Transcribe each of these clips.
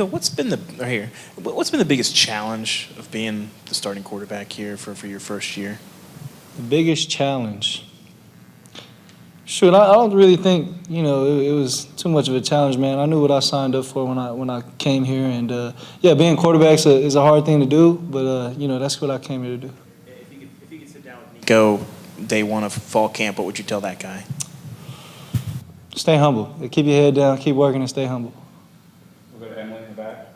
So what's been the biggest challenge of being the starting quarterback here for your first year? The biggest challenge. Shoot, I don't really think it was too much of a challenge, man. I knew what I signed up for when I came here, and being quarterback is a hard thing to do, but that's what I came here to do. If you could sit down with Nico day one of fall camp, what would you tell that guy? Stay humble. Keep your head down. Keep working and stay humble. We'll go to Emily in the back.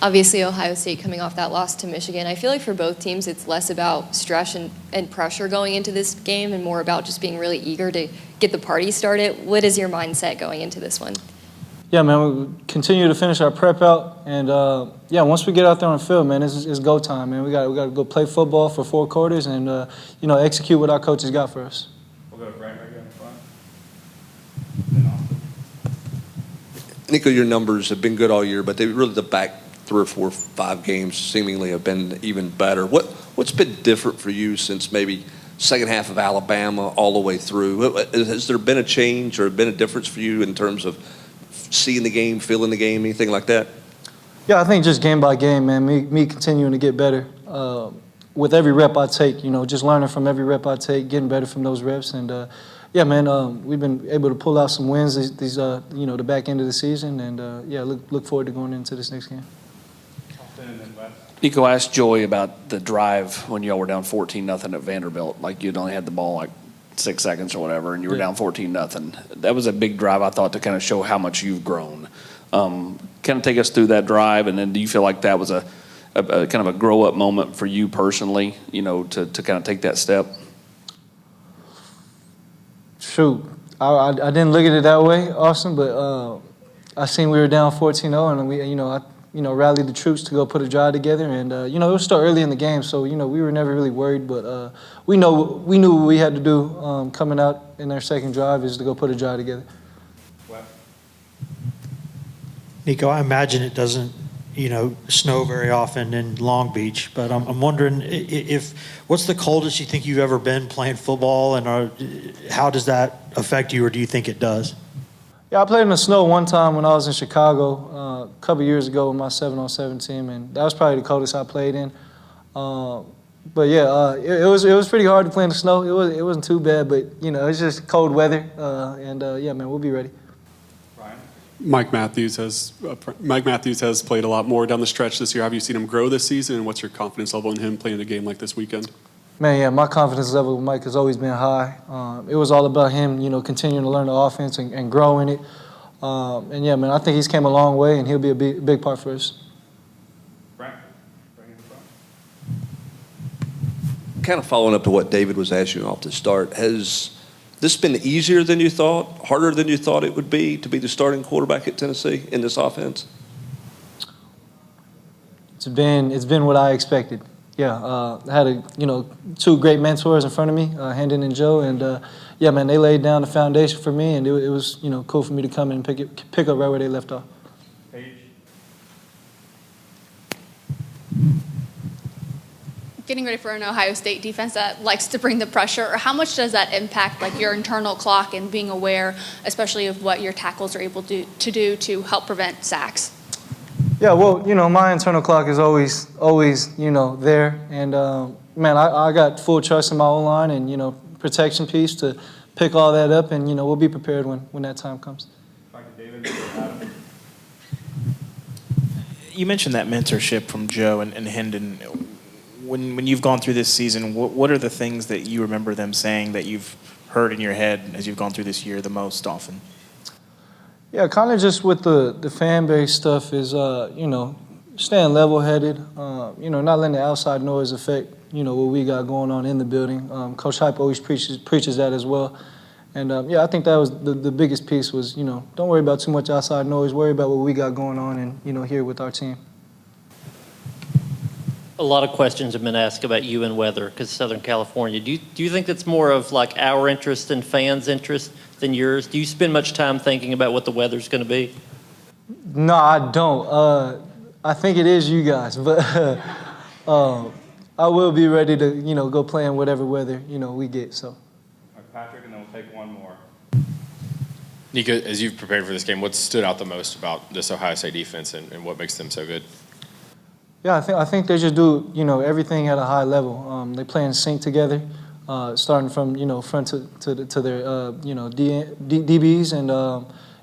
Obviously, Ohio State coming off that loss to Michigan. I feel like for both teams, it's less about stress and pressure going into this game and more about just being really eager to get the party started. What is your mindset going into this one? Yeah, man, we continue to finish our prep out, and once we get out there on the field, man, it's go time, man. We got to go play football for 4 quarters and execute what our coaches got for us. We'll go to Brent right here in the front. Then Austin. Nico, your numbers have been good all year, but the back 3 or 4, 5 games seemingly have been even better. What's been different for you since maybe second half of Alabama all the way through? Has there been a change or been a difference for you in terms of seeing the game, feeling the game, anything like that? Yeah, I think just game by game, man, me continuing to get better. With every rep I take, just learning from every rep I take, getting better from those reps. And, we've been able to pull out some wins the back end of the season. And, look forward to going into this next game. Nico, I asked Joey about the drive when y'all were down 14-0 at Vanderbilt. Like you'd only had the ball like 6 seconds or whatever, and you were down 14-0. That was a big drive, I thought, to kind of show how much you've grown. Kind of take us through that drive, and then do you feel like that was a kind of a grow-up moment for you personally, to kind of take that step? Shoot, I didn't look at it that way, Austin, but I seen we were down 14-0, and we, rallied the troops to go put a drive together, and it was still early in the game, so we were never really worried, but we knew what we had to do coming out in our second drive is to go put a drive together. Nico, I imagine it doesn't, snow very often in Long Beach, but I'm wondering what's the coldest you think you've ever been playing football, and how does that affect you, or do you think it does? Yeah, I played in the snow one time when I was in Chicago a couple years ago with my 7-on-7 team, and that was probably the coldest I played in. It was pretty hard to play in the snow. It wasn't too bad, but it's just cold weather, we'll be ready. Ryan? Mike Matthews has played a lot more down the stretch this year. Have you seen him grow this season, and what's your confidence level in him playing a game like this weekend? Man, yeah, my confidence level with Mike has always been high. It was all about him, continuing to learn the offense and growing it. I think he's came a long way, and he'll be a big part for us. Brent, right in the front. Kind of following up to what David was asking off the start, has this been easier than you thought, harder than you thought it would be to be the starting quarterback at Tennessee in this offense? It's been what I expected. Yeah, I had 2 great mentors in front of me, Hendon and Joe, and they laid down the foundation for me, and it was cool for me to come in and pick up right where they left off. Paige. Getting ready for an Ohio State defense that likes to bring the pressure, or how much does that impact your internal clock and being aware, especially of what your tackles are able to do to help prevent sacks? Yeah, well, my internal clock is always there. And, I got full trust in my O-line and, protection piece to pick all that up. And, we'll be prepared when that time comes. Back to David. Adam. You mentioned that mentorship from Joe and Hendon. When you've gone through this season, what are the things that you remember them saying that you've heard in your head as you've gone through this year the most often? Yeah, kind of just with the fan base stuff is, staying level-headed, not letting the outside noise affect, what we got going on in the building. Coach Hype always preaches that as well. And, I think that was the biggest piece was, don't worry about too much outside noise. Worry about what we got going on and, here with our team. A lot of questions have been asked about you and weather because Southern California. Do you think that's more of our interest and fans' interest than yours? Do you spend much time thinking about what the weather's going to be? No, I don't. I think it is you guys, but I will be ready to, go play in whatever weather, we get. So. Patrick, and then we'll take one more. Nico, as you've prepared for this game, what stood out the most about this Ohio State defense and what makes them so good? Yeah, I think they just do, everything at a high level. They play in sync together, starting from, front to their, DBs. And,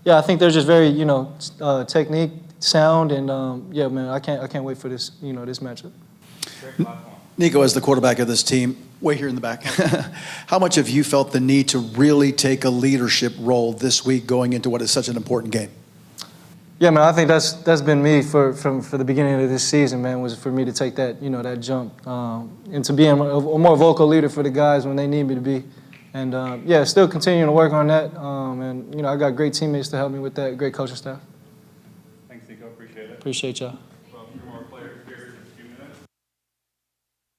yeah, I think they're just very, technique, sound, and, yeah, man, I can't wait for this, this matchup. Nico, as the quarterback of this team, way here in the back, how much have you felt the need to really take a leadership role this week going into what is such an important game? Yeah, man, I think that's been me for the beginning of this season, man, was for me to take that, that jump into being a more vocal leader for the guys when they need me to be. And, yeah, still continuing to work on that. And, I got great teammates to help me with that, great coaching staff. Thanks, Nico. Appreciate it. Appreciate y'all.